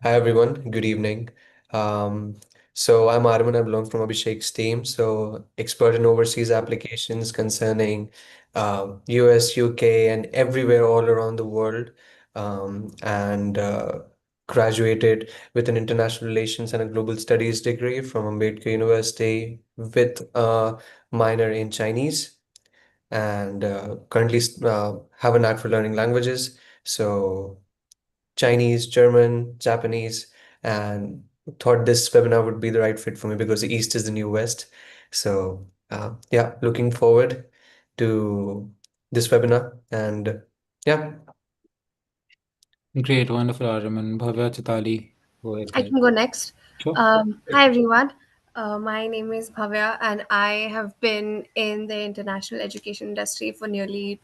Hi everyone, good evening. Um, I'm Arman, I belong from Abhishek's team. Expert in overseas applications concerning US, UK, and everywhere all around the world. And Graduated with an international relations and a global studies degree from Ambedkar University with a minor in Chinese and currently have a knack for learning languages. So Chinese, German, Japanese, and thought this webinar would be the right fit for me because the East is the new West. Yeah, looking forward to this webinar and yeah. Great, wonderful, Araman. Bhavya Chitali, go ahead, I guys. can go next. Sure. Hi, everyone. My name is Bhavya, and I have been in the international education industry for nearly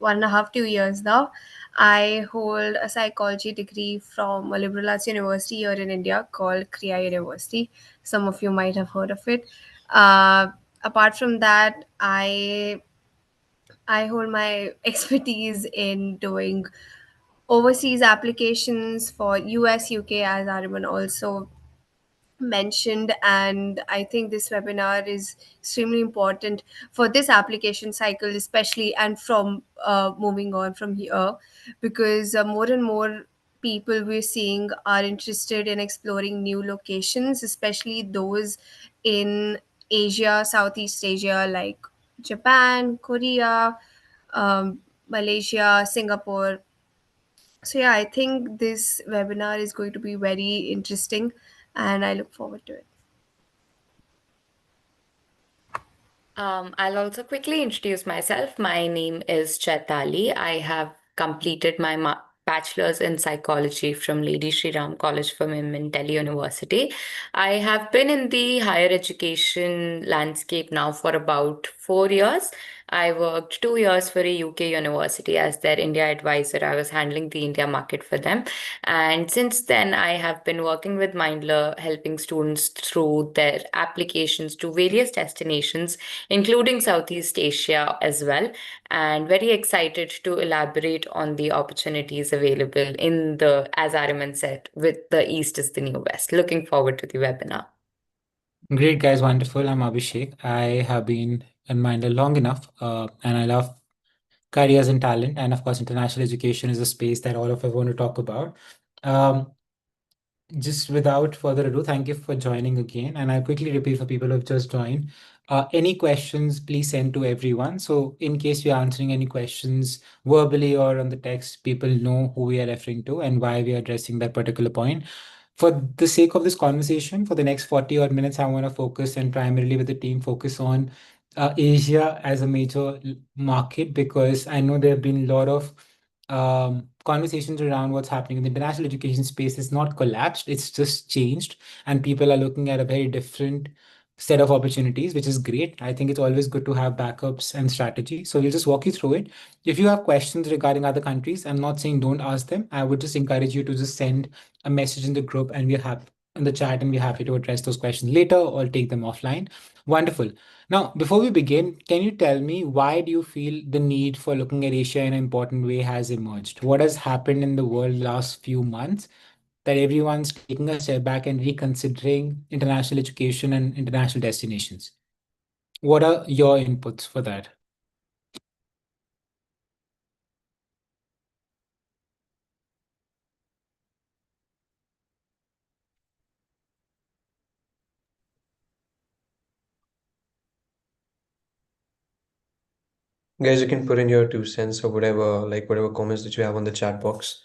1.5, 2 years now. I hold a psychology degree from a liberal arts university here in India called Kriya University. Some of you might have heard of it. Uh, Apart from that, I hold my expertise in doing overseas applications for US, UK, as Ariman also mentioned. And I think this webinar is extremely important for this application cycle, especially, and from moving on from here, because more and more people we're seeing are interested in exploring new locations, especially those in Asia, Southeast Asia, like Japan, Korea, Malaysia, Singapore. So yeah, I think this webinar is going to be very interesting, and I look forward to it. I'll also quickly introduce myself. My name is Chaitali. I have completed my bachelor's in psychology from Lady Shri Ram College for Women, Delhi University. I have been in the higher education landscape now for about 4 years. I worked 2 years for a UK university as their India advisor. I was handling the India market for them. And since then, I have been working with Mindler, helping students through their applications to various destinations, including Southeast Asia as well. And very excited to elaborate on the opportunities available in the, as Ariman said, with the East is the new West. Looking forward to the webinar. Great, guys, wonderful. I'm Abhishek. I have been in Minder long enough, and I love careers and talent. And of course, international education is a space that all of us want to talk about. Um, just without further ado, thank you for joining again. And I'll quickly repeat for people who have just joined. Any questions, please send to everyone. So in case we're answering any questions verbally or on the text, people know who we are referring to and why we are addressing that particular point. For the sake of this conversation, for the next 40 odd minutes, I want to focus and primarily with the team focus on Asia as a major market, because I know there have been a lot of conversations around what's happening in the international education space. Is not collapsed, it's just changed, and people are looking at a very different set of opportunities, which is great. I think it's always good to have backups and strategy. So we'll just walk you through it. If you have questions regarding other countries, I'm not saying don't ask them. I would just encourage you to just send a message in the group and we're happy in the chat, and we're happy to address those questions later or take them offline. Wonderful. Now, before we begin, can you tell me why do you feel the need for looking at Asia in an important way has emerged? What has happened in the world last few months that everyone's taking a step back and reconsidering international education and international destinations? What are your inputs for that? Guys, you can put in your 2 cents or whatever, like whatever comments that you have on the chat box.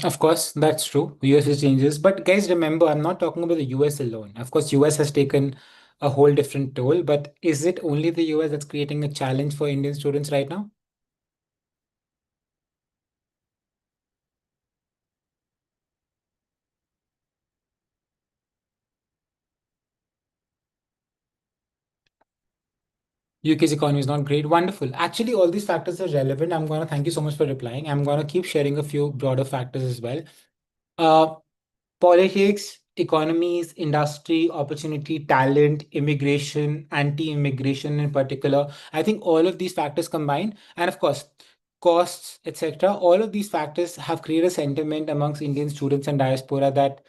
Of course, that's true. US has changes, but guys, remember, I'm not talking about the US alone. Of course, US has taken a whole different toll, but is it only the US that's creating a challenge for Indian students right now? UK's economy is not great. Wonderful. Actually, all these factors are relevant. I'm going to thank you so much for replying. I'm going to keep sharing a few broader factors as well. Uh, Politics, economies, industry, opportunity, talent, immigration, anti-immigration in particular. I think all of these factors combined, and of course, costs, etc. All of these factors have created a sentiment amongst Indian students and diaspora that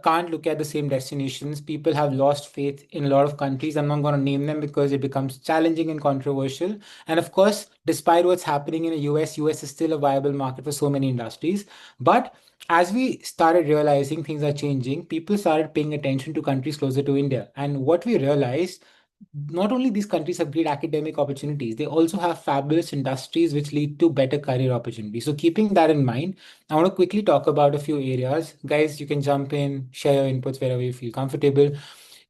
can't look at the same destinations. People have lost faith in a lot of countries. I'm not going to name them because it becomes challenging and controversial. And of course, despite what's happening in the US is still a viable market for so many industries. But as we started realizing things are changing, people started paying attention to countries closer to India. And what we realized, not only these countries have great academic opportunities, they also have fabulous industries which lead to better career opportunities. So keeping that in mind, I want to quickly talk about a few areas. Guys, you can jump in, share your inputs wherever you feel comfortable.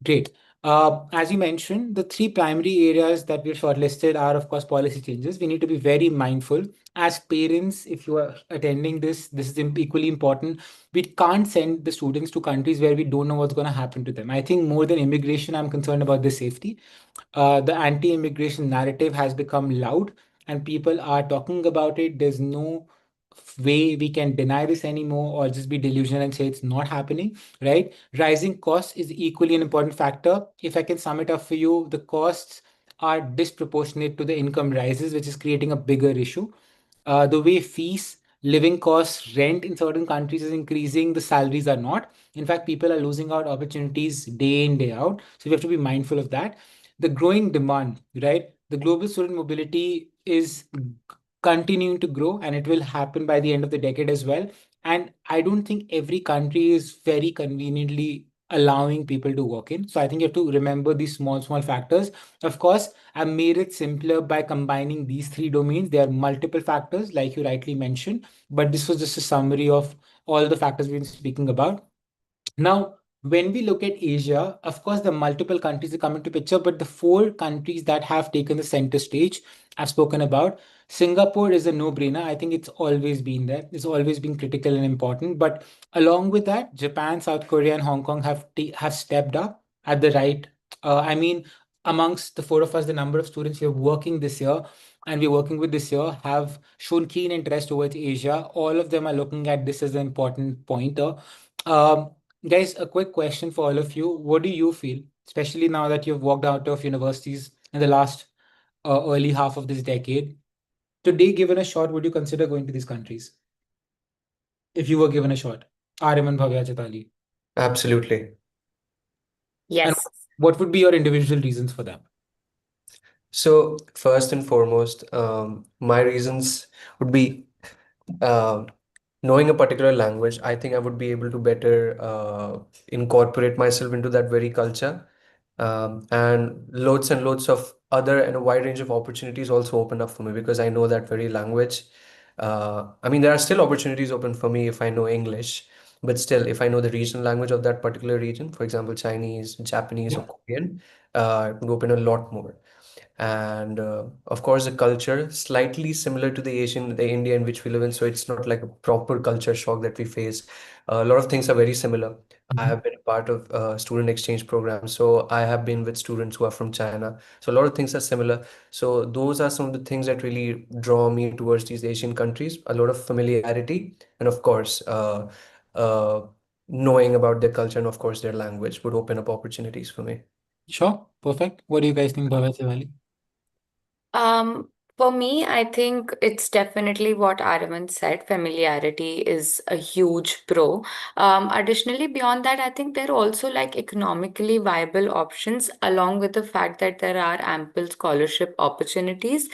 Great. As you mentioned, the three primary areas that we've shortlisted are, of course, policy changes. We need to be very mindful. As parents, if you are attending this is equally important. We can't send the students to countries where we don't know what's going to happen to them. I think more than immigration, I'm concerned about their safety. The anti-immigration narrative has become loud and people are talking about it. There's no way we can deny this anymore or just be delusional and say it's not happening, right? Rising costs is equally an important factor. If I can sum it up for you, the costs are disproportionate to the income rises, which is creating a bigger issue. The way fees, living costs, rent in certain countries is increasing, the salaries are not. In fact, people are losing out opportunities day in, day out. So we have to be mindful of that. The growing demand, right? The global student mobility is continuing to grow and it will happen by the end of the decade as well. And I don't think every country is very conveniently allowing people to walk in. So I think you have to remember these small factors. Of course, I've made it simpler by combining these three domains. There are multiple factors, like you rightly mentioned, but this was just a summary of all the factors we've been speaking about. Now, when we look at Asia, of course, the multiple countries that come into picture, but the four countries that have taken the center stage, I've spoken about. Singapore is a no-brainer. I think it's always been there. It's always been critical and important. But along with that, Japan, South Korea, and Hong Kong have stepped up at the right. I mean, amongst the four of us, the number of students we are working this year and we're working with this year have shown keen interest towards Asia. All of them are looking at this as an important pointer. Um, Guys, a quick question for all of you. What do you feel, especially now that you've walked out of universities in the last early half of this decade? Today, given a shot, would you consider going to these countries if you were given a shot? Ariman Bhavya Chetali. Absolutely. And Yes. what would be your individual reasons for that? So first and foremost, my reasons would be um knowing a particular language. I think I would be able to better incorporate myself into that very culture. And loads and loads of other and a wide range of opportunities also open up for me because I know that very language. I mean, there are still opportunities open for me if I know English, but still, if I know the regional language of that particular region, for example, Chinese, Japanese, or Yeah. Korean, it would open a lot more. And of course, the culture slightly similar to the India in which we live in, so it's not like a proper culture shock that we face. A lot of things are very similar. I Mhm. have been a part of student exchange programs, so I have been with students who are from China. So a lot of things are similar. So those are some of the things that really draw me towards these Asian countries. A lot of familiarity, and of course, uh, knowing about their culture and of course their language would open up opportunities for me. Sure. Perfect. What do you guys think, Bhavya Chetali? For me, I think it's definitely what Aravind said. Familiarity is a huge pro. Additionally, beyond that, I think there are also like economically viable options, along with the fact that there are ample scholarship opportunities.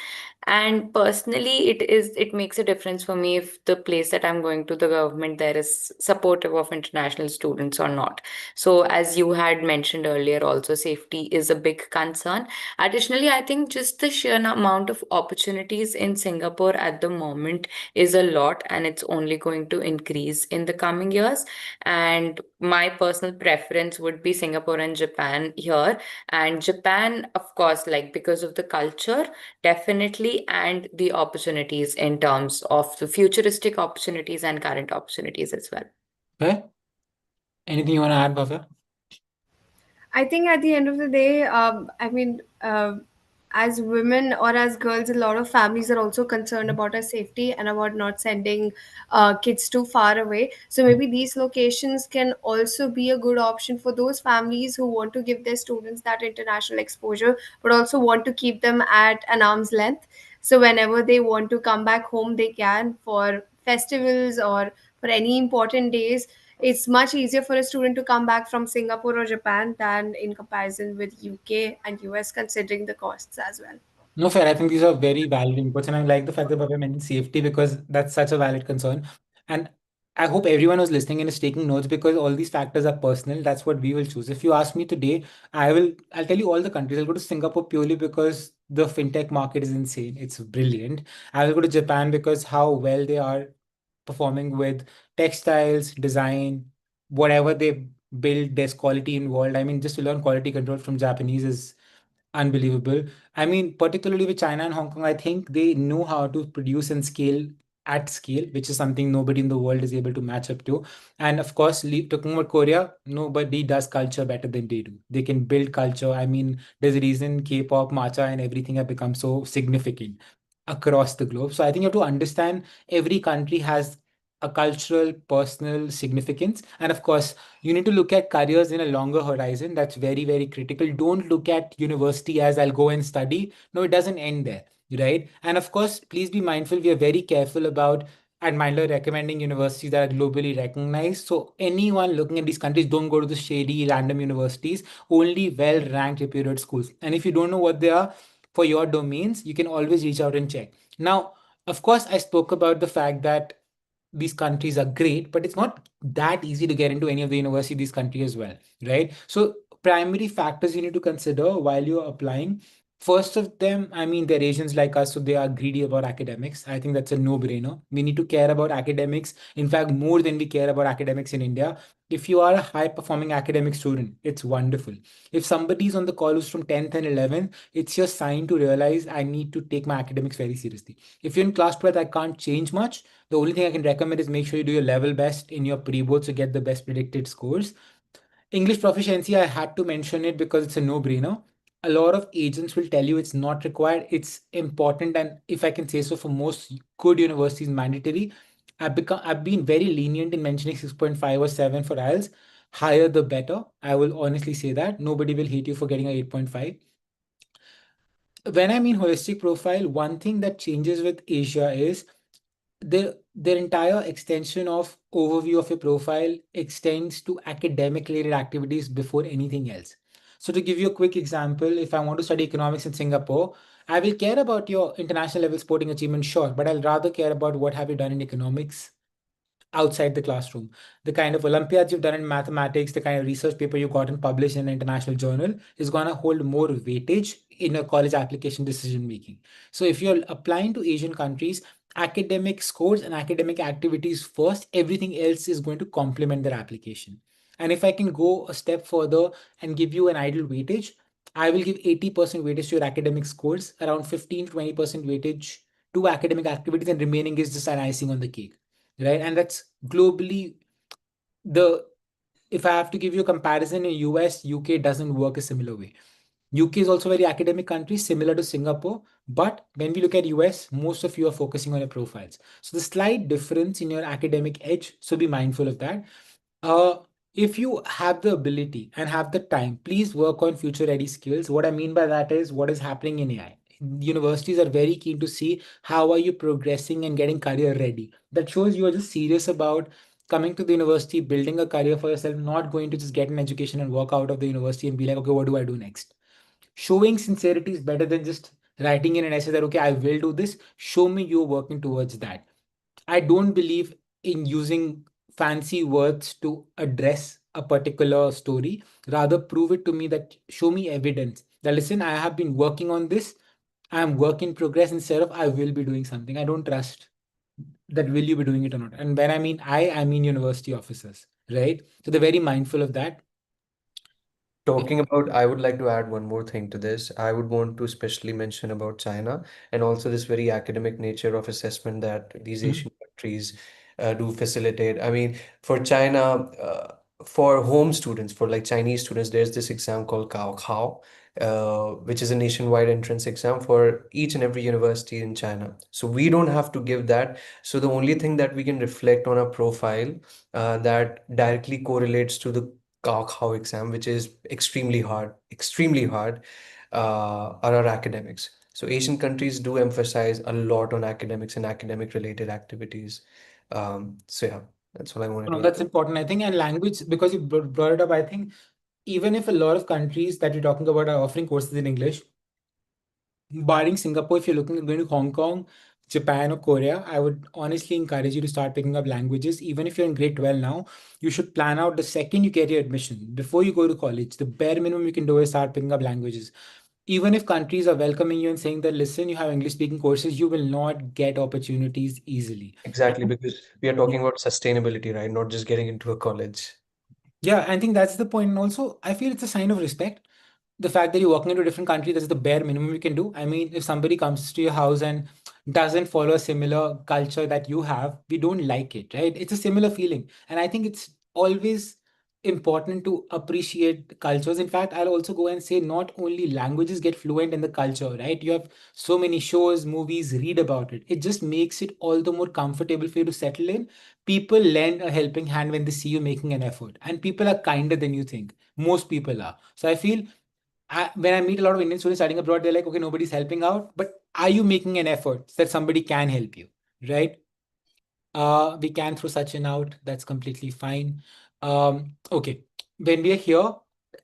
And personally, it makes a difference for me if the place that I'm going to, the government there is supportive of international students or not. So, as you had mentioned earlier, also safety is a big concern. Additionally, I think just the sheer amount of opportunities in Singapore at the moment is a lot, and it's only going to increase in the coming years. And my personal preference would be Singapore and Japan here. And Japan, of course, like because of the culture, definitely, and the opportunities in terms of the futuristic opportunities and current opportunities as well. Okay. Anything you want to add, Bhavya? I think at the end of the day, I mean, as women or as girls, a lot of families are also concerned about our safety and about not sending kids too far away. So maybe these locations can also be a good option for those families who want to give their students that international exposure, but also want to keep them at an arm's length. So whenever they want to come back home, they can for festivals or for any important days. It's much easier for a student to come back from Singapore or Japan than in comparison with UK and US, considering the costs as well. No, fair. I think these are very valid inputs, and I like the fact that Bhavya mentioned safety because that's such a valid concern. And I hope everyone who's listening and is taking notes because all these factors are personal. That's what we will choose. If you ask me today, I'll tell you all the countries. I'll go to Singapore purely because the fintech market is insane. It's brilliant. I will go to Japan because how well they are performing with textiles, design, whatever they build, there's quality involved. I mean, just to learn quality control from Japanese is unbelievable. I mean, particularly with China and Hong Kong, I think they know how to produce and scale at scale, which is something nobody in the world is able to match up to. And of course, talking about Korea, nobody does culture better than they do. They can build culture. I mean, there's a reason K-pop, matcha, and everything have become so significant across the globe. So I think you have to understand every country has a cultural, personal significance. And of course, you need to look at careers in a longer horizon. That's very, very critical. Don't look at university as I'll go and study. No, it doesn't end there, right? And of course, please be mindful. We are very careful about at Mindler recommending universities that are globally recognized. So anyone looking at these countries, don't go to the shady random universities, only well-ranked reputed schools. And if you don't know what they are for your domains, you can always reach out and check. Now, of course, I spoke about the fact that these countries are great, but it's not that easy to get into any of the university these countries as well, right? So primary factors you need to consider while you're applying. First of them, I mean, they're Asians like us, so they are greedy about academics. I think that's a no-brainer. We need to care about academics, in fact, more than we care about academics in India. If you are a high-performing academic student, it's wonderful. If somebody's on the call who's from 10th and 11th, it's your sign to realize I need to take my academics very seriously. If you're in class 12th, I can't change much. The only thing I can recommend is make sure you do your level best in your pre-board to get the best predicted scores. English proficiency, I had to mention it because it's a no-brainer. A lot of agents will tell you it's not required, it's important, and if I can say so, for most good universities, mandatory. I've been very lenient in mentioning 6.5 or 7 for IELTS. Higher the better. I will honestly say that. Nobody will hate you for getting a 8.5. When I mean holistic profile, one thing that changes with Asia is their entire extension of overview of your profile extends to academic related activities before anything else. So to give you a quick example, if I want to study economics in Singapore, I will care about your international level sporting achievement, sure, but I'll rather care about what have you done in economics outside the classroom. The kind of Olympiads you've done in mathematics, the kind of research paper you got and published in an international journal is going to hold more weightage in a college application decision making. So if you're applying to Asian countries, academic scores and academic activities first, everything else is going to complement their application. And if I can go a step further and give you an ideal weightage, I will give 80% weightage to your academic scores, around 15 to 20% weightage to academic activities, and remaining is just an icing on the cake, right? And that's globally the if I have to give you a comparison in US, UK doesn't work a similar way. UK is also a very academic country, similar to Singapore. But when we look at US, most of you are focusing on your profiles. So the slight difference in your academic edge, so be mindful of that. Uh, if you have the ability and have the time, please work on future ready skills. What I mean by that is what is happening in AI. Universities are very keen to see how are you progressing and getting career ready. That shows you are just serious about coming to the university, building a career for yourself, not going to just get an education and walk out of the university and be like, okay, what do I do next? Showing sincerity is better than just writing in an essay that, okay, I will do this. Show me you're working towards that. I don't believe in using fancy words to address a particular story. Rather, prove it to me that show me evidence that listen, I have been working on this. I'm work in progress instead of I will be doing something. I don't trust that will you be doing it or not. And when I mean university officers, right? So they're very mindful of that. Talking about, I would like to add one more thing to this. I would want to especially mention about China and also this very academic nature of assessment that these Mhm. Asian countries do facilitate. I mean, for China, for home students, for like Chinese students, there's this exam called Kao Kao. which is a nationwide entrance exam for each and every university in China. So we don't have to give that. So the only thing that we can reflect on our profile that directly correlates to the Gaokao exam, which is extremely hard, are our academics. So Asian countries do emphasize a lot on academics and academic related activities. So yeah, that's all I wanted No, to add. that's important, I think. And language, because you brought it up, I think even if a lot of countries that you're talking about are offering courses in English, barring Singapore, if you're looking at going to Hong Kong, Japan, or Korea, I would honestly encourage you to start picking up languages. Even if you're in grade 12 now, you should plan out the second you get your admission, before you go to college. The bare minimum you can do is start picking up languages. Even if countries are welcoming you and saying that, listen, you have English speaking courses, you will not get opportunities easily. Exactly, because we are Yeah. talking about sustainability, right? Not just getting into a college. Yeah, I think that's the point. And also, I feel it's a sign of respect. The fact that you're walking into a different country, that's the bare minimum you can do. I mean, if somebody comes to your house and doesn't follow a similar culture that you have, we don't like it, right? It's a similar feeling. And I think it's always important to appreciate cultures. In fact, I'll also go and say not only languages get fluent in the culture, right? You have so many shows, movies, read about it. It just makes it all the more comfortable for you to settle in. People lend a helping hand when they see you making an effort, and people are kinder than you think. Most people are. So I feel when I meet a lot of Indian students studying abroad, they're like, okay, nobody's helping out, but are you making an effort so that somebody can help you, right? We can throw Sachin out. That's completely fine. Okay. When we are here,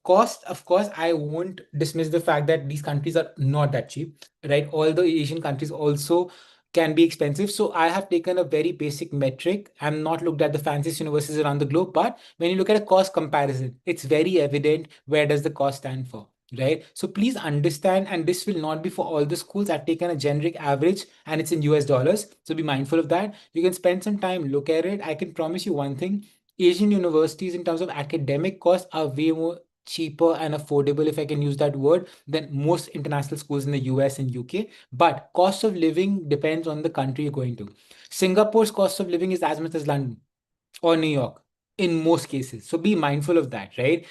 cost, of course, I won't dismiss the fact that these countries are not that cheap, right? All the Asian countries also can be expensive. So I have taken a very basic metric. I'm not looked at the fanciest universities around the globe, but when you look at a cost comparison, it's very evident where does the cost stand for. Right. So please understand, and this will not be for all the schools. I've taken a generic average and it's in US dollars. So be mindful of that. You can spend some time, look at it. I can promise you one thing: Asian universities, in terms of academic costs, are way more cheaper and affordable, if I can use that word, than most international schools in the US and UK. But cost of living depends on the country you're going to. Singapore's cost of living is as much as London or New York in most cases. So be mindful of that, right?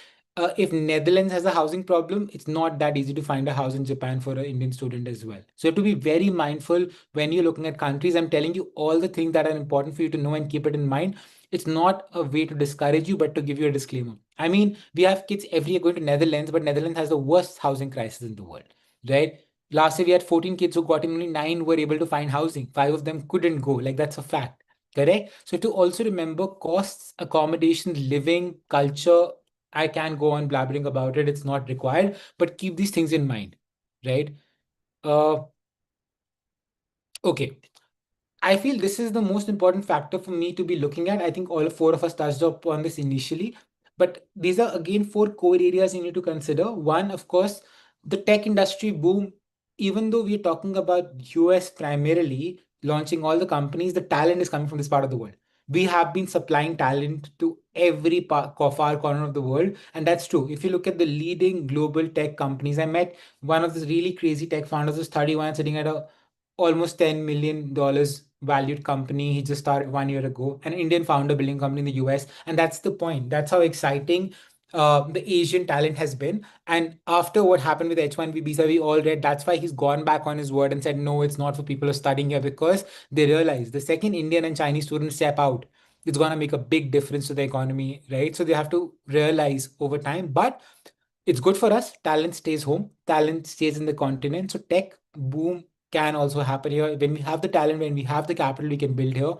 If Netherlands has a housing problem, it's not that easy to find a house in Japan for an Indian student as well. So you have to be very mindful when you're looking at countries. I'm telling you all the things that are important for you to know and keep it in mind. It's not a way to discourage you, but to give you a disclaimer. I mean, we have kids every year going to Netherlands, but Netherlands has the worst housing crisis in the world, right? Last year we had 14 kids who got in, only 9 were able to find housing. 5 of them couldn't go. Like, that's a fact. Correct. So to also remember costs, accommodation, living, culture, I can go on blabbering about it. It's not required, but keep these things in mind, right? Uh, okay. I feel this is the most important factor for me to be looking at. I think all four of us touched upon this initially, but these are again four core areas you need to consider. One, of course, the tech industry boom. Even though we're talking about US primarily launching all the companies, the talent is coming from this part of the world. We have been supplying talent to every far corner of the world, and that's true. If you look at the leading global tech companies, I met one of the really crazy tech founders who's 31, sitting at a almost $10 million valued company. He just started 1 year ago, an Indian founder building a company in the US. And that's the point. That's how exciting the Asian talent has been. And after what happened with H1B visa, we all read that's why he's gone back on his word and said, no, it's not for people who are studying here, because they realize the second Indian and Chinese students step out, it's going to make a big difference to the economy, right? So they have to realize over time. But it's good for us. Talent stays home, talent stays in the continent. So tech boom can also happen here. When we have the talent, when we have the capital, we can build here.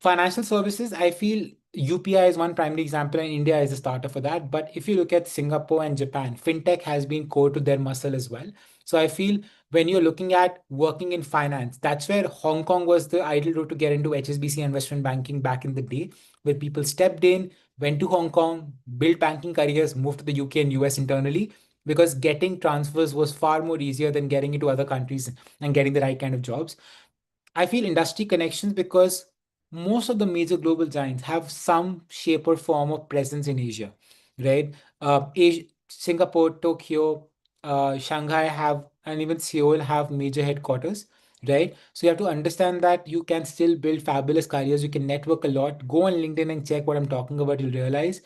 Financial services, I feel UPI is one primary example, and India is a starter for that. But if you look at Singapore and Japan, fintech has been core to their muscle as well. So I feel when you're looking at working in finance, that's where Hong Kong was the ideal route to get into HSBC and investment banking back in the day, where people stepped in, went to Hong Kong, built banking careers, moved to the UK and US internally, because getting transfers was far more easier than getting into other countries and getting the right kind of jobs. I feel industry connections, because most of the major global giants have some shape or form of presence in Asia, right? Singapore, Tokyo, Shanghai have, and even Seoul have major headquarters, right? So you have to understand that you can still build fabulous careers. You can network a lot. Go on LinkedIn and check what I'm talking about. You'll realize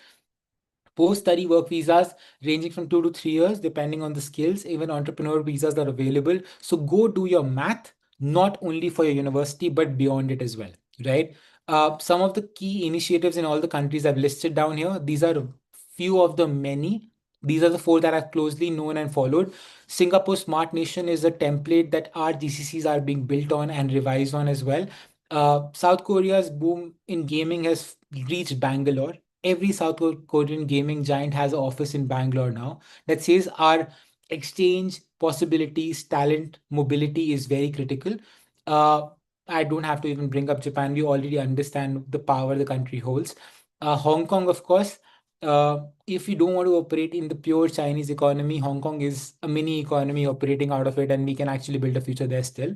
Post-study work visas ranging from 2 to 3 years, depending on the skills. Even entrepreneur visas are available. So go do your math, not only for your university, but beyond it as well, right? Some of the key initiatives in all the countries I've listed down here, these are few of the many. These are the four that are closely known and followed. Singapore Smart Nation is a template that our GCCs are being built on and revised on as well. South Korea's boom in gaming has reached Bangalore. Every South Korean gaming giant has an office in Bangalore now. That says our exchange possibilities, talent, mobility is very critical. Uh, I don't have to even bring up Japan. We already understand the power the country holds. Hong Kong, of course. If you don't want to operate in the pure Chinese economy, Hong Kong is a mini economy operating out of it, and we can actually build a future there still.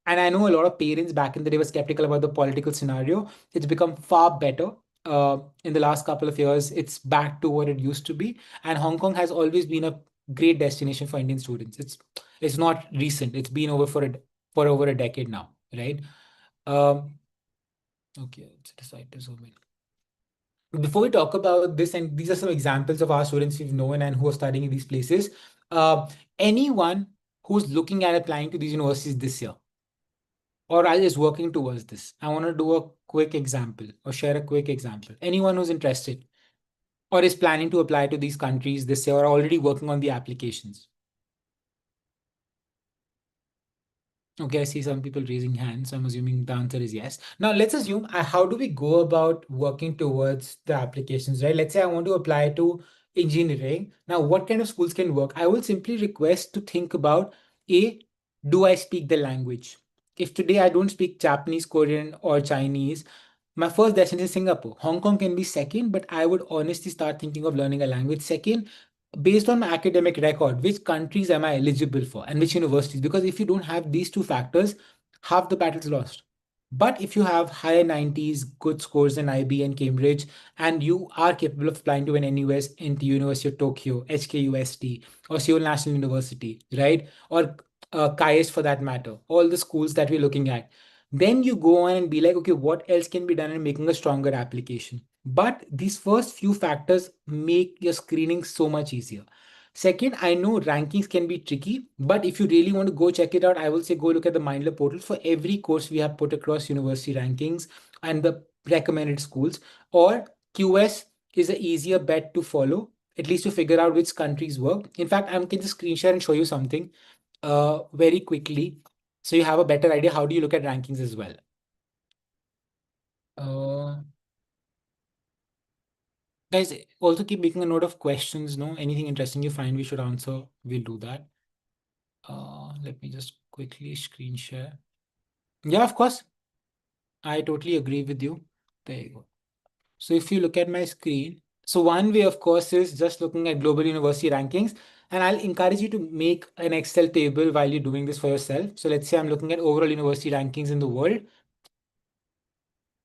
And I know a lot of parents back in the day were skeptical about the political scenario. It's become far better. In the last couple of years, it's back to what it used to be. And Hong Kong has always been a great destination for Indian students. It's not recent. It's been over for over a decade now, right? Um, okay, let's decide to zoom in. Before we talk about this, and these are some examples of our students we've known and who are studying in these places. Anyone who's looking at applying to these universities this year, or is working towards this. I want to do a quick example or share a quick example. Anyone who's interested or is planning to apply to these countries this year or already working on the applications. Okay, I see some people raising hands. I'm assuming the answer is yes. Now, let's assume how do we go about working towards the applications, right? Let's say I want to apply to engineering. Now, what kind of schools can work? I will simply request to think about A, do I speak the language? If today I don't speak Japanese, Korean, or Chinese, my first destination is Singapore. Hong Kong can be second, but I would honestly start thinking of learning a language second based on my academic record, which countries am I eligible for and which universities? Because if you don't have these two factors, half the battle's lost. But if you have higher 90s, good scores in IB and Cambridge, and you are capable of applying to an NUS, into University of Tokyo, HKUST, or Seoul National University, right? Or KAIST for that matter, all the schools that we're looking at, then you go on and be like, okay, what else can be done in making a stronger application? But these first few factors make your screening so much easier. Second, I know rankings can be tricky, but if you really want to go check it out, I will say go look at the Mindler portal for every course we have put across university rankings and the recommended schools. Or QS is an easier bet to follow, at least to figure out which countries work. In fact, I can just screen share and show you something very quickly so you have a better idea how do you look at rankings as well. Uh, Guys, also keep making a note of questions, no? Anything interesting you find we should answer, we'll do that. Let me just quickly screen share. Yeah, of course. I totally agree with you. There you go. So if you look at my screen, so one way, of course, is just looking at global university rankings. And I'll encourage you to make an Excel table while you're doing this for yourself. So let's say I'm looking at overall university rankings in the world.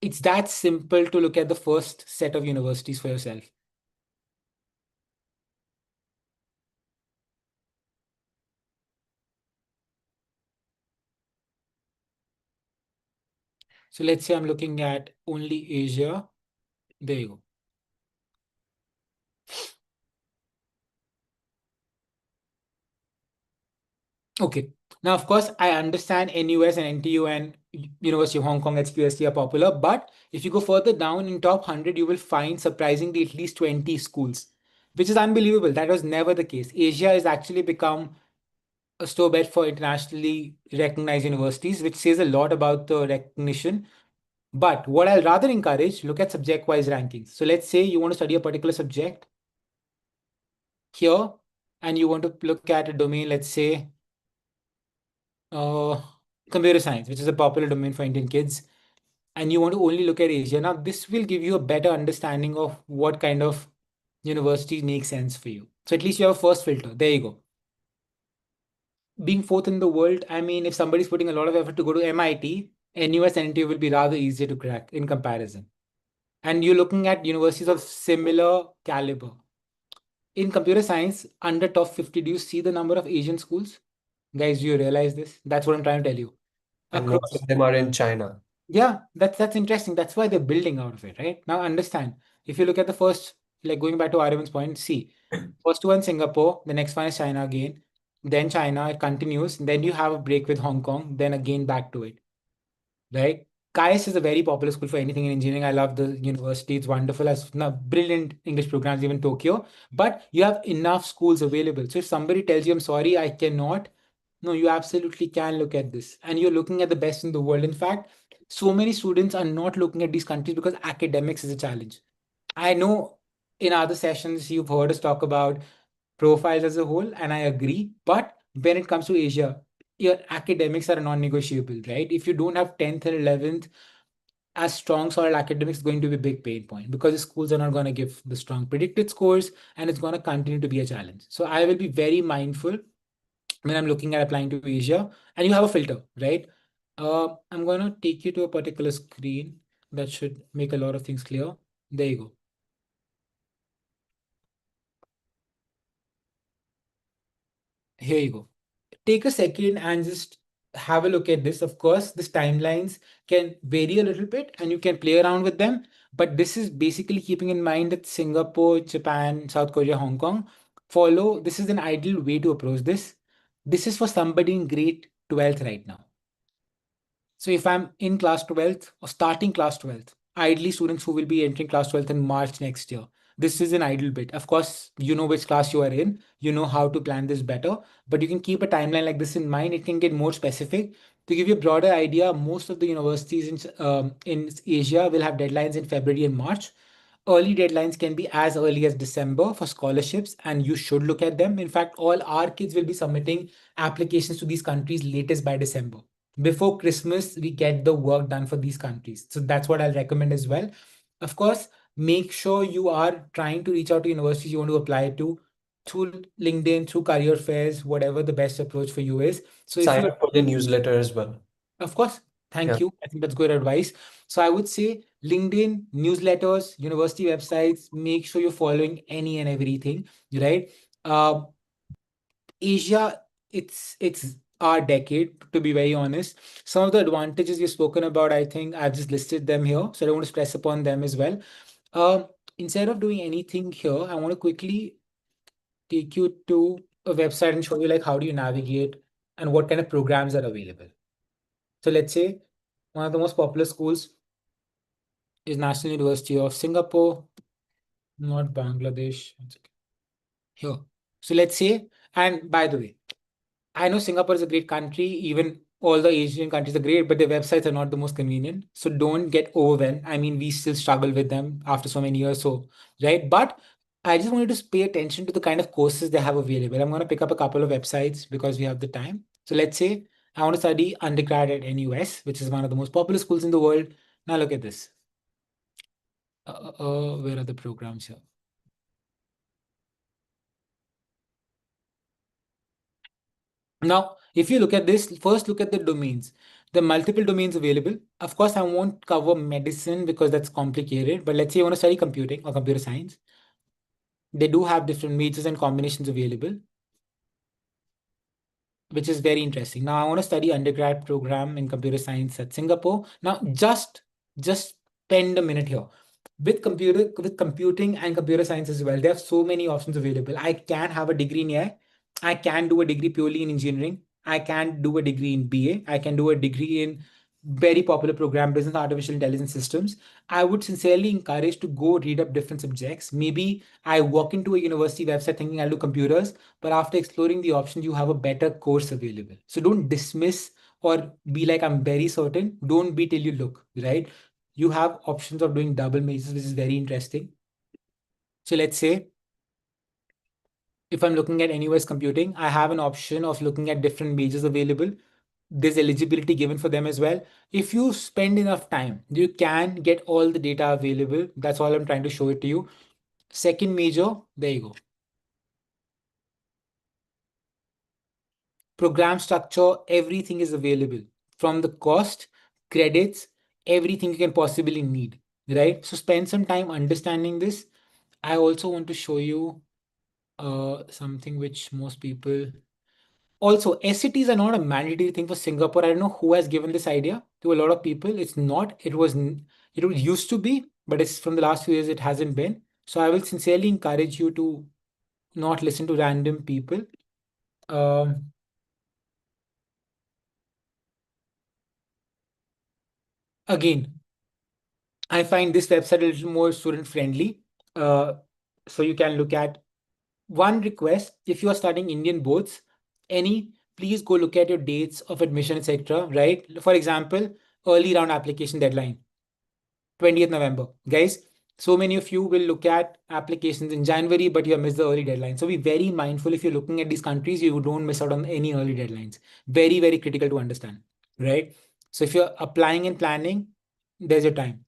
It's that simple to look at the first set of universities for yourself. So let's say I'm looking at only Asia. There you go. Okay. Now, of course, I understand NUS and NTU and University of Hong Kong, HQST are popular, but if you go further down in top 100, you will find surprisingly at least 20 schools, which is unbelievable. That was never the case. Asia has actually become a store bet for internationally recognized universities, which says a lot about the recognition. But what I'll rather encourage, look at subject-wise rankings. So let's say you want to study a particular subject here, and you want to look at a domain, let's say uh, computer science, which is a popular domain for Indian kids, and you want to only look at Asia. Now, this will give you a better understanding of what kind of universities make sense for you. So at least you have a first filter. There you go. Being fourth in the world, I mean, if somebody's putting a lot of effort to go to MIT, NUS and NTU will be rather easier to crack in comparison. And you're looking at universities of similar caliber. In computer science, under top 50, do you see the number of Asian schools? Guys, do you realize this? That's what I'm trying to tell you. And most Across. of them are in China. Yeah, that's interesting. That's why they're building out of it, right? Now understand. If you look at the first like going back to Arvind's point, see, first one Singapore, the next one is China again, then China, it continues, then you have a break with Hong Kong, then again back to it, right? KAIS is a very popular school for anything in engineering. I love the university. It's wonderful. Has now brilliant English programs, even Tokyo. But you have enough schools available. So if somebody tells you, I'm sorry, I cannot, no, you absolutely can look at this. And you're looking at the best in the world. In fact, so many students are not looking at these countries because academics is a challenge. I know in other sessions you've heard us talk about profiles as a whole, and I agree. But when it comes to Asia, your academics are non-negotiable, right? If you don't have 10th and 11th as strong solid academics, is going to be a big pain point because the schools are not going to give the strong predicted scores, and it's going to continue to be a challenge. So I will be very mindful when I'm looking at applying to Asia, and you have a filter, right? I'm going to take you to a particular screen that should make a lot of things clear. There you go. Here you go. Take a second and just have a look at this. Of course, these timelines can vary a little bit and you can play around with them. But this is basically keeping in mind that Singapore, Japan, South Korea, Hong Kong follow. This is an ideal way to approach this. This is for somebody in grade 12th right now. So if I'm in class 12th or starting class 12th, ideally students who will be entering class 12th in March next year, this is an ideal bit. Of course, you know which class you are in, you know how to plan this better, but you can keep a timeline like this in mind. It can get more specific. To give you a broader idea, most of the universities in Asia will have deadlines in February and March. Early deadlines can be as early as December for scholarships, and you should look at them. In fact, all our kids will be submitting applications to these countries latest by December. Before Christmas, we get the work done for these countries. So that's what I'll recommend as well. Of course, make sure you are trying to reach out to universities you want to apply to through LinkedIn, through career fairs, whatever the best approach for you is. So if Sign you, up for the newsletter as well. of course, Yeah. thank you. I think that's good advice. So I would say LinkedIn, newsletters, university websites, make sure you're following any and everything, right? Uh, Asia, it's our decade, to be very honest. Some of the advantages you've spoken about, I think I've just listed them here, so I don't want to stress upon them as well. Um, Instead of doing anything here, I want to quickly take you to a website and show you like how do you navigate and what kind of programs are available. So let's say one of the most popular schools is National University of Singapore, not Bangladesh. One second. Here. So let's say, and by the way, I know Singapore is a great country. Even all the Asian countries are great, but their websites are not the most convenient. So don't get overwhelmed. I mean, we still struggle with them after so many years. So, right. But I just wanted to pay attention to the kind of courses they have available. I'm going to pick up a couple of websites because we have the time. So let's say I want to study undergrad at NUS, which is one of the most popular schools in the world. Now look at this. Where are the programs here? Now, if you look at this, first look at the domains. The multiple domains available. Of course, I won't cover medicine because that's complicated, but let's say you want to study computing or computer science. They do have different majors and combinations available, which is very interesting. Now, I want to study undergrad program in computer science at Singapore. Now, just spend a minute here. With computing and computer science as well, there are so many options available. I can have a degree in AI. I can do a degree purely in engineering. I can do a degree in BA. I can do a degree in very popular program, business artificial intelligence systems. I would sincerely encourage to go read up different subjects. Maybe I walk into a university website thinking I'll do computers, but after exploring the options, you have a better course available. So don't dismiss or be like, I'm very certain. Don't be till you look, right? You have options of doing double majors, which is very interesting. So let's say if I'm looking at NUS computing, I have an option of looking at different majors available. There's eligibility given for them as well. If you spend enough time, you can get all the data available. That's all I'm trying to show it to you. Second major, there you go. Program structure, everything is available from the cost, credits, everything you can possibly need, right? So spend some time understanding this. I also want to show you something which most people also, SCTs are not a mandatory thing for Singapore. I don't know who has given this idea to a lot of people. It's not. It was used to be, but it's from the last few years it hasn't been. So I will sincerely encourage you to not listen to random people. Um, Again, I find this website a little more student friendly. Uh, so you can look at one request. If you are studying Indian boards, please go look at your dates of admission, etc. Right? For example, early round application deadline, 20th November. Guys, so many of you will look at applications in January, but you have missed the early deadline. So be very mindful if you're looking at these countries, you don't miss out on any early deadlines. Very, very critical to understand. Right? So if you're applying and planning, there's your time.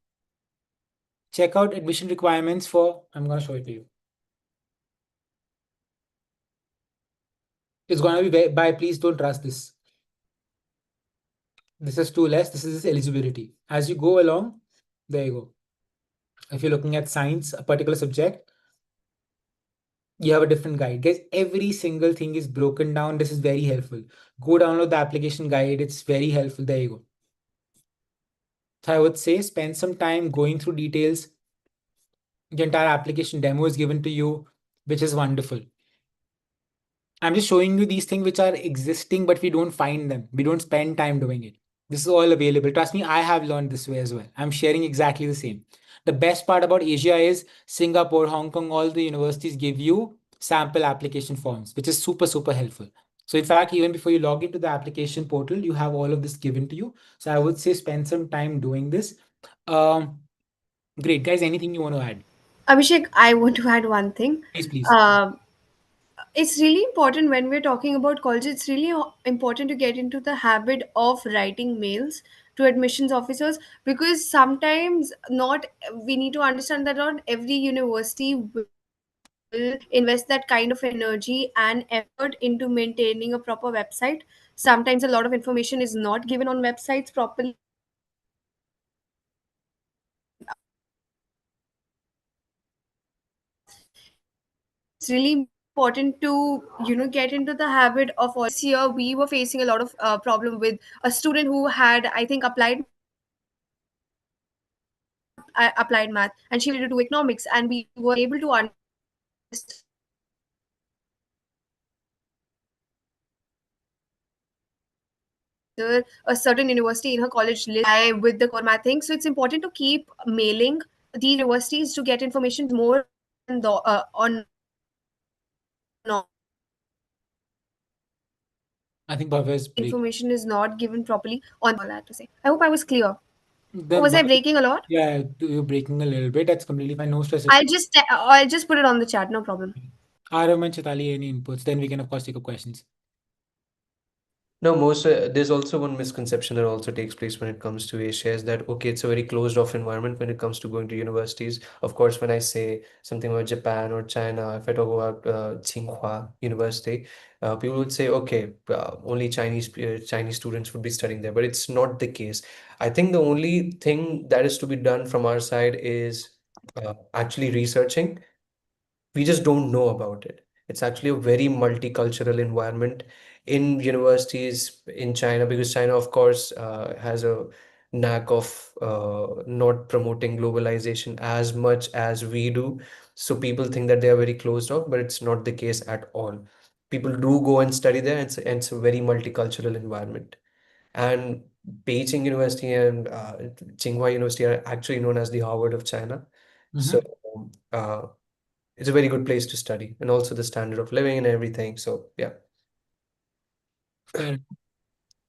Check out admission requirements for, I'm going to show it to you. It's going to be by, please don't trust this. This is too less. This is eligibility. As you go along, there you go. If you're looking at science, a particular subject, you have a different guide. Guys, every single thing is broken down. This is very helpful. Go download the application guide. It's very helpful. There you go. So I would say spend some time going through details. The entire application demo is given to you, which is wonderful. I'm just showing you these things which are existing, but we don't find them. We don't spend time doing it. This is all available. Trust me, I have learned this way as well. I'm sharing exactly the same. The best part about Asia is Singapore, Hong Kong, all the universities give you sample application forms, which is super, super helpful. So, in fact, even before you log into the application portal, you have all of this given to you. So, I would say spend some time doing this. Um, Great. Guys, anything you want to add? Abhishek, I want to add one thing. Please, please. Um it's really important when we're talking about college. It's really important to get into the habit of writing mails to admissions officers, because sometimes not we need to understand that not every university will invest that kind of energy and effort into maintaining a proper website. Sometimes a lot of information is not given on websites properly, and it's really important to get into the habit of all. This year we were facing a lot of problem with a student who had, I think, applied math, and she wanted to do economics, and we were able to understand her situation and we were able to understand whether a certain university in her college list with the core math thing. So it's important to keep mailing these universities to get information more often or not, because sometimes I think Bhavya is breaking. information is not given properly on. All I had to say. I hope I was clear. The Or was I breaking a lot? Yeah, you're breaking a little bit. That's completely fine. No stress. I'll just put it on the chat. No problem. Aram and Chitali, any inputs? Then we can, of course, take up questions. No, there's also one misconception that also takes place when it comes to Asia is that okay, it's a very closed off environment when it comes to going to universities. Of course, when I say something about Japan or China, if I talk about Tsinghua University, people would say okay, only Chinese students would be studying there, but it's not the case. I think the only thing that is to be done from our side is actually researching. We just don't know about it. It's actually a very multicultural environment in universities in China, because China, of course, has a knack of not promoting globalization as much as we do. So people think that they are very closed off, but it's not the case at all. People do go and study there, and it's a very multicultural environment. And Beijing University and Tsinghua University are actually known as the Harvard of China. So Mm-hmm. uh, it's a very good place to study, and also the standard of living and everything. So yeah. Fair. Great.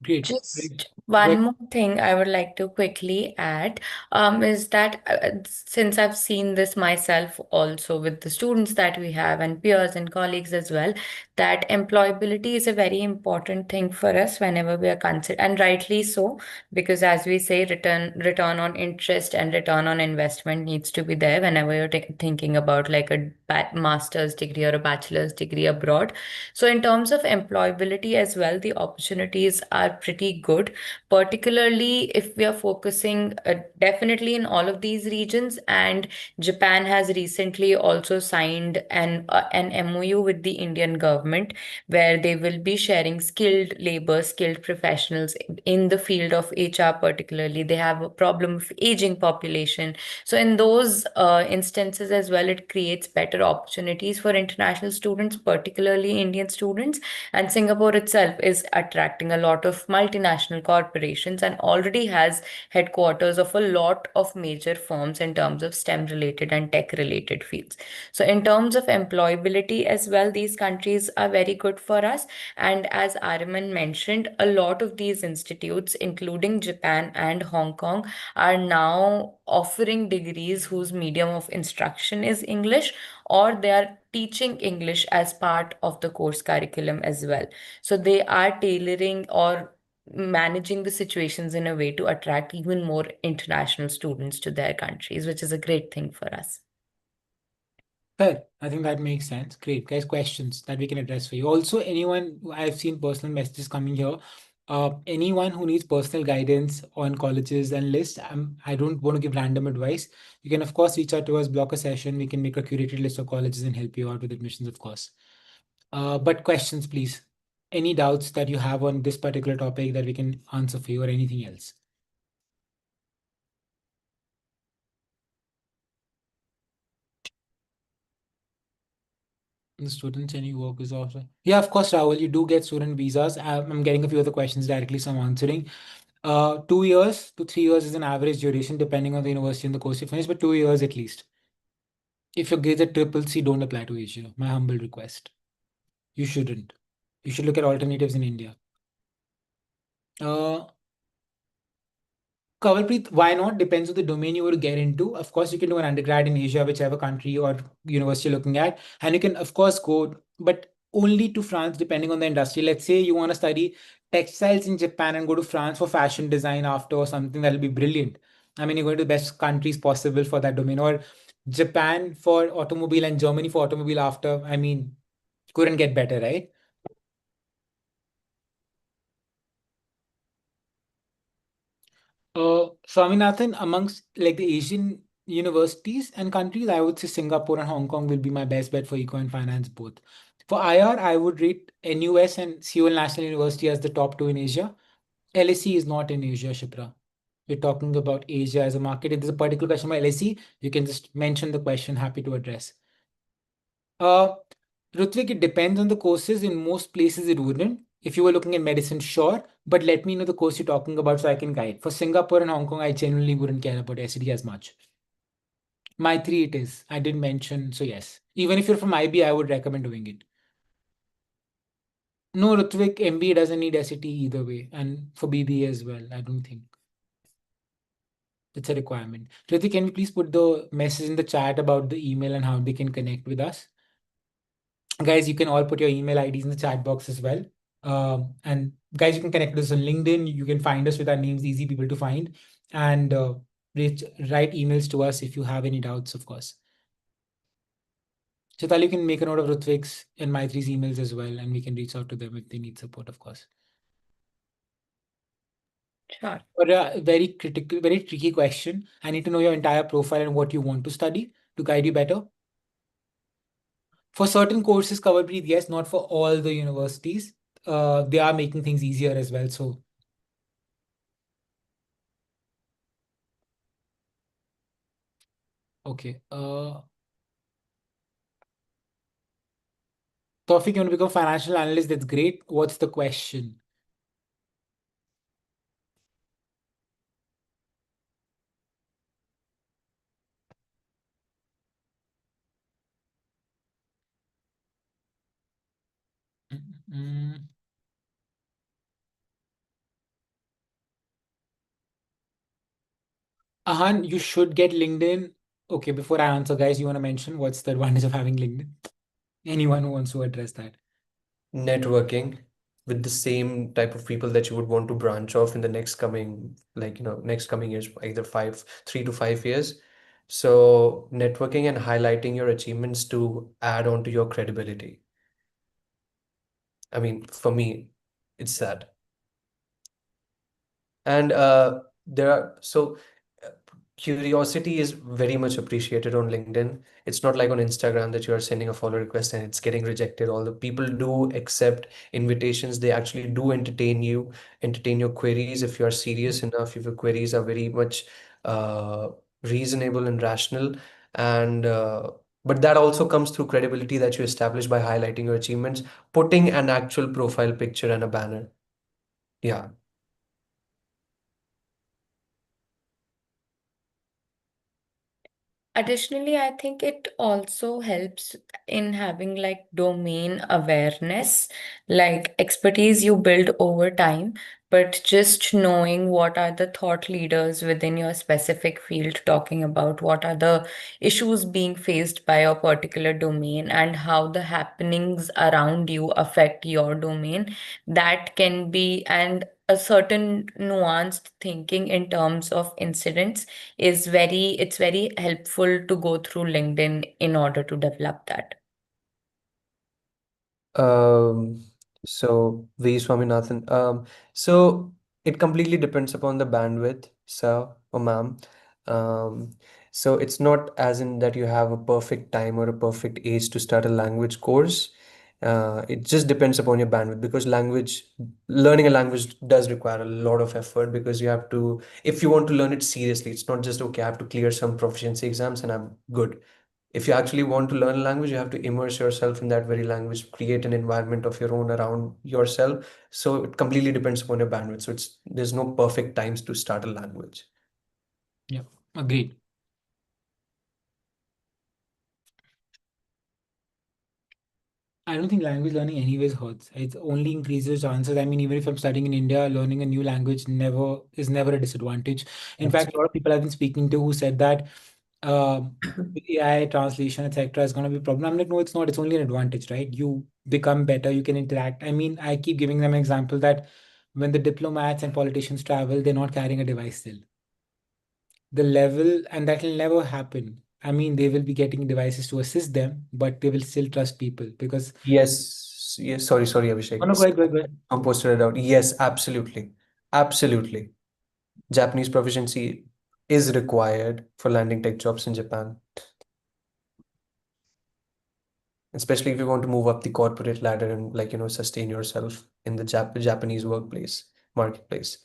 Great. Just Good. one more thing I would like to quickly add is that since I've seen this myself also with the students that we have and peers and colleagues as well, that employability is a very important thing for us whenever we are considered, and rightly so, because as we say, return on interest and return on investment needs to be there whenever you're thinking about like a master's degree or a bachelor's degree abroad. So, in terms of employability as well, the opportunities are pretty good, particularly if we are focusing definitely in all of these regions. And Japan has recently also signed an MOU with the Indian government government, where they will be sharing skilled labor, skilled professionals in the field of HR particularly. They have a problem of aging population. So in those instances as well, it creates better opportunities for international students, particularly Indian students. And Singapore itself is attracting a lot of multinational corporations and already has headquarters of a lot of major firms in terms of STEM related and tech related fields. So, in terms of employability as well, these countries are very good for us. And as Ariman mentioned, a lot of these institutes, including Japan and Hong Kong, are now offering degrees whose medium of instruction is English, or they are teaching English as part of the course curriculum as well. So they are tailoring or managing the situations in a way to attract even more international students to their countries, which is a great thing for us. Fair. I think that makes sense. Great. Guys, questions that we can address for you. Also, anyone I've seen personal messages coming here. Anyone who needs personal guidance on colleges and lists, I don't want to give random advice. You can, of course, reach out to us, block a session. We can make a curated list of colleges and help you out with admissions, of course. But questions, please. Any doubts that you have on this particular topic that we can answer for you, or anything else? The students, any work is also. Yeah, of course, Rahul, you do get student visas. I'm getting a few other questions directly, so I'm answering. 2 years to 3 years is an average duration, depending on the university and the course you finish, but 2 years at least. If your grades are triple C, don't apply to Asia. My humble request. You shouldn't. You should look at alternatives in India. Uh, Kavalpreet, why not? Depends on the domain you want to get into. Of course, you can do an undergrad in Asia, whichever country or university you're looking at. And you can, of course, go, but only to France, depending on the industry. Let's say you want to study textiles in Japan and go to France for fashion design after or something, that'll be brilliant. I mean, you're going to the best countries possible for that domain. Or Japan for automobile and Germany for automobile after. I mean, couldn't get better, right? Swaminathan, amongst like the Asian universities and countries, I would say Singapore and Hong Kong will be my best bet for eco and finance both. For IR, I would rate NUS and Seoul National University as the top two in Asia. LSE is not in Asia, Shipra. We're talking about Asia as a market. If there's a particular question about LSE, you can just mention the question. Happy to address. Uh, Rutvik, it depends on the courses. In most places, it wouldn't. If you were looking at medicine, sure, but let me know the course you're talking about so I can guide. For Singapore and Hong Kong, I genuinely wouldn't care about SED as much. My three, it is. I did mention, so yes. Even if you're from IB, I would recommend doing it. No, Rutvik, MBA doesn't need SET either way, and for BBA as well, I don't think. It's a requirement. Rutvik, can you please put the message in the chat about the email and how they can connect with us? Guys, you can all put your email IDs in the chat box as well. And guys, you can connect with us on LinkedIn. You can find us with our names, easy people to find, and write emails to us if you have any doubts, of course. Chital, you can make a note of Rutvik's and Maitri's emails as well, and we can reach out to them if they need support, of course. Sure. But a very critical, very tricky question. I need to know your entire profile and what you want to study to guide you better. For certain courses, covered breathe, yes, not for all the universities. They are making things easier as well. So, okay. Tawfiq, you want to become financial analyst? That's great. What's the question? Mm, Ahan, you should get LinkedIn. Okay, before I answer, guys, you want to mention what's the advantage of having LinkedIn? Anyone who wants to address that? Networking with the same type of people that you would want to branch off in the next coming, like, next coming years, either 3 to 5 years. So networking and highlighting your achievements to add on to your credibility. I mean, for me, it's that. And there are so curiosity is very much appreciated on LinkedIn. It's not like on Instagram that you are sending a follow request and it's getting rejected. All the people do accept invitations. They actually do entertain your queries if you are serious enough, if your queries are very much uh, reasonable and rational. And but that also comes through credibility that you establish by highlighting your achievements, putting an actual profile picture and a banner. Yeah. Additionally, I think it also helps in having like domain awareness, like expertise you build over time, but just knowing what are the thought leaders within your specific field talking about what are the issues being faced by your particular domain and how the happenings around you affect your domain. That can be, and a certain nuanced thinking in terms of incidents it's very helpful to go through LinkedIn in order to develop that. Um, so V. Swaminathan. So it completely depends upon the bandwidth, sir or ma'am. Um, so it's not as in that you have a perfect time or a perfect age to start a language course. It just depends upon your bandwidth because learning a language does require a lot of effort because you have to, if you want to learn it seriously, it's not just okay, I have to clear some proficiency exams and I'm good. If you actually want to learn a language, you have to immerse yourself in that very language, create an environment of your own around yourself. So it completely depends upon your bandwidth. So there's no perfect times to start a language. Yeah, agreed. I don't think language learning anyways hurts. It only increases chances. I mean, even if I'm studying in India, learning a new language never a disadvantage. In fact, a lot of people I've been speaking to who said that AI translation, etc., is going to be a problem. I'm like, no, it's not. It's only an advantage, right? You become better. You can interact. I mean, I keep giving them an example that when the diplomats and politicians travel, they're not carrying a device still. The level, and that will never happen. I mean, they will be getting devices to assist them, but they will still trust people because. Yes, yes. Sorry, Oh, Abhishek. no, go ahead, go ahead, go ahead. I posted it out. Yes, absolutely. Absolutely. Japanese proficiency is required for landing tech jobs in Japan, especially if you want to move up the corporate ladder and sustain yourself in the Japanese workplace, marketplace.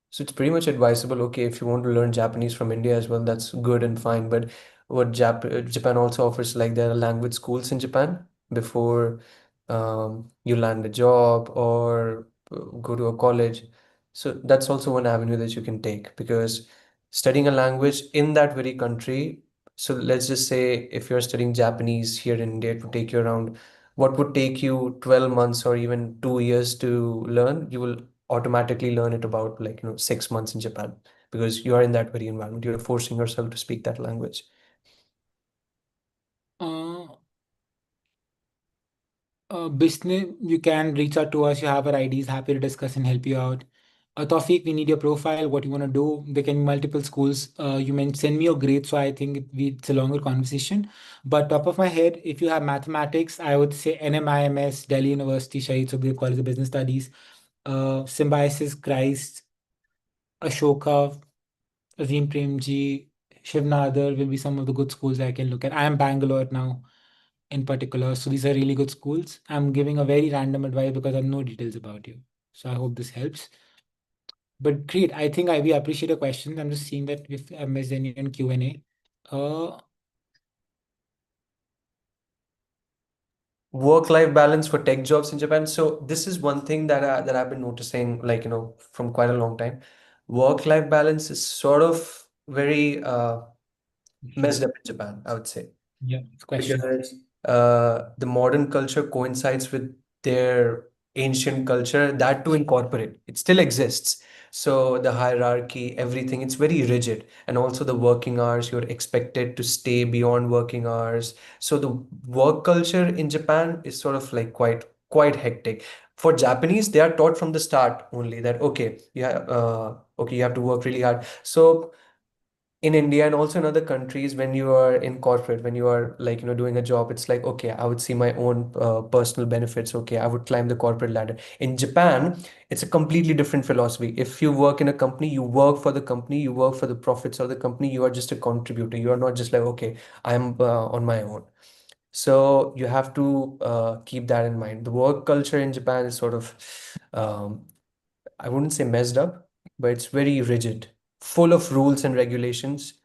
So it's pretty much advisable. Okay, if you want to learn Japanese from India as well, that's good and fine. But what Japan also offers, like there are language schools in Japan before you land a job or go to a college. So that's also one avenue that you can take because studying a language in that very country. So let's just say if you're studying Japanese here in India, it would take you around what would take you 12 months or even 2 years to learn, you will automatically learn it about 6 months in Japan because you are in that very environment. You're forcing yourself to speak that language. Uh, Business, you can reach out to us. You have our IDs. Happy to discuss and help you out. Tawfiq, we need your profile. What you want to do? There can be multiple schools. You may send me your grade, so I think it's a longer conversation. But top of my head, if you have mathematics, I would say NMIMS, Delhi University, Shahid Sukhdev College of Business Studies, Symbiosis, Christ, Ashoka, Azim Premji, Shivnadar will be some of the good schools I can look at. I am Bangalore now in particular. So these are really good schools. I'm giving a very random advice because I have no details about you. So I hope this helps. But great. I think we appreciate your questions. I'm just seeing that if I missed any in Q&A. Uh, Work-life balance for tech jobs in Japan. So this is one thing that I've been noticing, from quite a long time. Work-life balance is sort of very messed Issue. up in Japan, I would say. Yeah, it's question. Because the modern culture coincides with their ancient culture, that too incorporate. It still exists. So the hierarchy, everything, it's very rigid. And also the working hours, you're expected to stay beyond working hours. So the work culture in Japan is sort of like quite hectic. For Japanese, they are taught from the start only that okay, you have to work really hard. So in India and also in other countries, when you are in corporate, when you are like, doing a job, it's like, okay, I would see my own personal benefits. Okay, I would climb the corporate ladder. In Japan, it's a completely different philosophy. If you work in a company, you work for the company, you work for the profits of the company, you are just a contributor. You are not just like, okay, I'm on my own. So you have to keep that in mind. The work culture in Japan is sort of, I wouldn't say messed up, but it's very rigid, full of rules and regulations.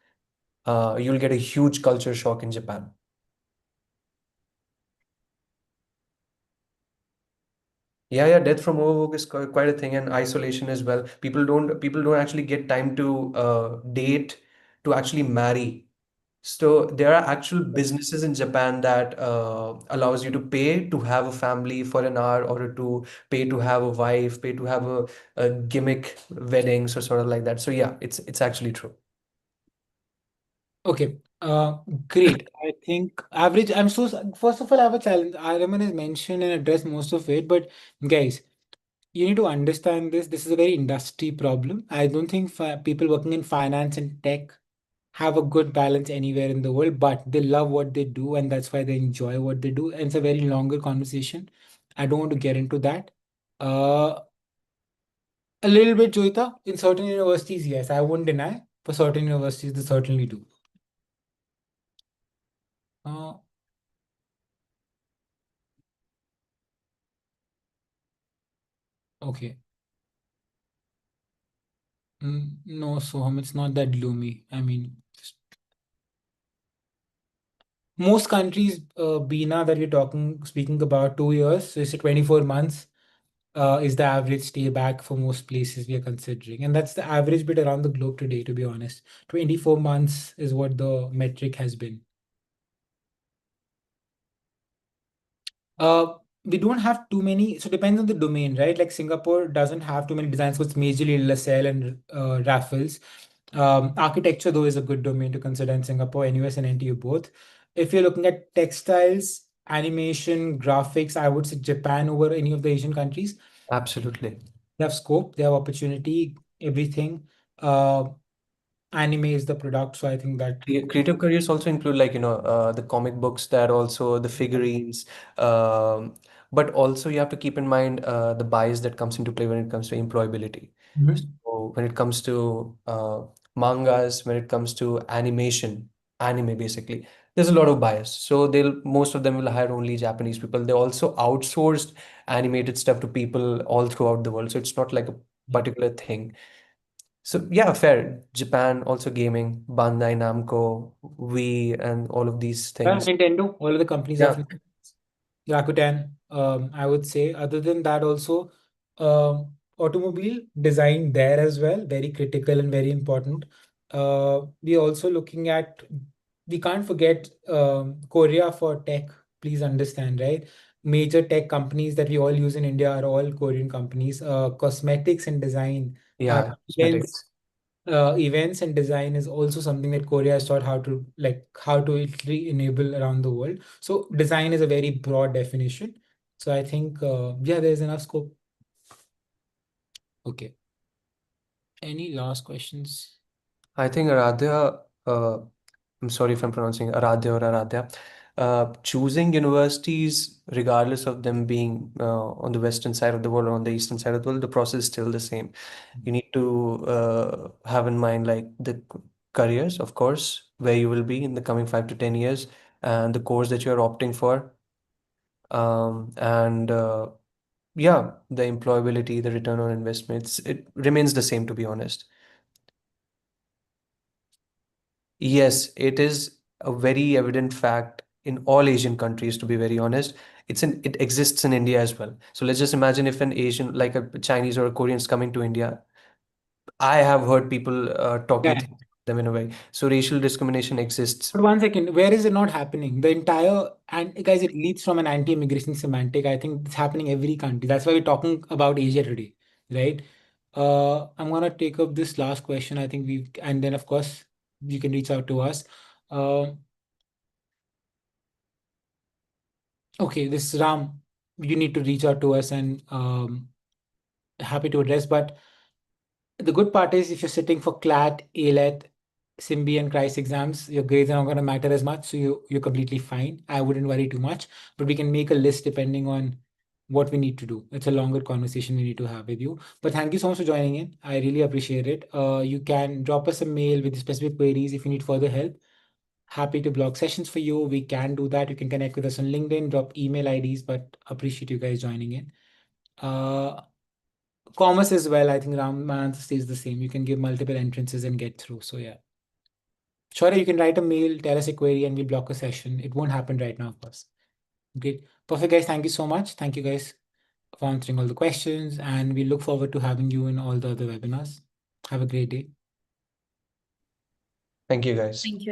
You'll get a huge culture shock in Japan. Yeah, yeah, death from overwork is quite a thing, and isolation as well. People don't actually get time to date, to actually marry. So there are actual businesses in Japan that allows you to pay to have a family for an hour, or to pay to have a wife, pay to have a gimmick weddings or sort of like that. So yeah, it's actually true. Okay, great. I think average. First of all, I have a challenge. Araman has mentioned and addressed most of it, but guys, you need to understand this. This is a very industry problem. I don't think people working in finance and tech have a good balance anywhere in the world, but they love what they do, and that's why they enjoy what they do. And it's a very longer conversation. I don't want to get into that. Uh, a little bit, Joita. In certain universities, yes, I won't deny. For certain universities, they certainly do. Uh, okay. No, Soham, it's not that gloomy. I mean, most countries, Bina, that we're speaking about 2 years, so it's a 24 months, is the average stay back for most places we are considering. And that's the average bit around the globe today, to be honest. 24 months is what the metric has been. We don't have too many, so depends on the domain, right? Like Singapore doesn't have too many designs, so it's majorly LaSalle and Raffles. Architecture, though, is a good domain to consider in Singapore, NUS and NTU both. If you're looking at textiles, animation, graphics, I would say Japan over any of the Asian countries. Absolutely. They have scope, they have opportunity, everything. Uh, Anime is the product, so I think that. Creative careers also include, like, the comic books, that also the figurines, um, but also you have to keep in mind the bias that comes into play when it comes to employability. Mhm. So when it comes to mangas, when it comes to animation, anime basically, there's a lot of bias. So most of them will hire only Japanese people. They also outsourced animated stuff to people all throughout the world. So it's not like a particular thing. So yeah, fair. Japan, also gaming, Bandai Namco, Wii, and all of these Yeah, things. Nintendo, all of the companies have Yeah, Rakuten, I would say. Other than that, also automobile design there as well, very critical and very important. We also looking at, we can't forget Korea for tech. Please understand, right? Major tech companies that we all use in India are all Korean companies. Cosmetics and design are yeah, events. cosmetics. Events and design is also something that Korea has taught how to literally enable around the world. So design is a very broad definition. So I think yeah, there's enough scope. Okay. Any last questions? I think Aradhya, I'm sorry if I'm pronouncing Aradhya or Aradhya, choosing universities, regardless of them being on the western side of the world or on the eastern side of the world, the process is still the same. You need to have in mind, like, the careers, of course, where you will be in the coming 5 to 10 years, and the course that you're opting for. And yeah, the employability, the return on investments, it remains the same, to be honest. Yes, it is a very evident fact in all Asian countries, to be very honest. It exists in India as well. So let's just imagine if an Asian, like a Chinese or a Korean, is coming to India. I have heard people talking Yeah. things about them in a way. So racial discrimination exists. But one second, where is it not happening? The entire, and guys, it leads from an anti-immigration semantic. I think it's happening every country. That's why we're talking about Asia today, right? I'm gonna take up this last question. I think and then of course you can reach out to us. Uh, okay, this is Ram. You need to reach out to us and happy to address. But the good part is if you're sitting for CLAT, ALET, Simbi and Christ exams, your grades are not going to matter as much, so you're completely fine. I wouldn't worry too much, but we can make a list depending on what we need to do. It's a longer conversation we need to have with you. But thank you so much for joining in. I really appreciate it. You can drop us a mail with the specific queries if you need further help. Happy to block sessions for you. We can do that. You can connect with us on LinkedIn, drop email IDs, but appreciate you guys joining in. Commerce as well, I think Ram stays the same. You can give multiple entrances and get through. So yeah. Sure, you can write a mail, tell us a query, and we'll block a session. It won't happen right now, of course. Great. Perfect, guys. Thank you so much. Thank you, guys, for answering all the questions. And we look forward to having you in all the other webinars. Have a great day. Thank you, guys. Thank you,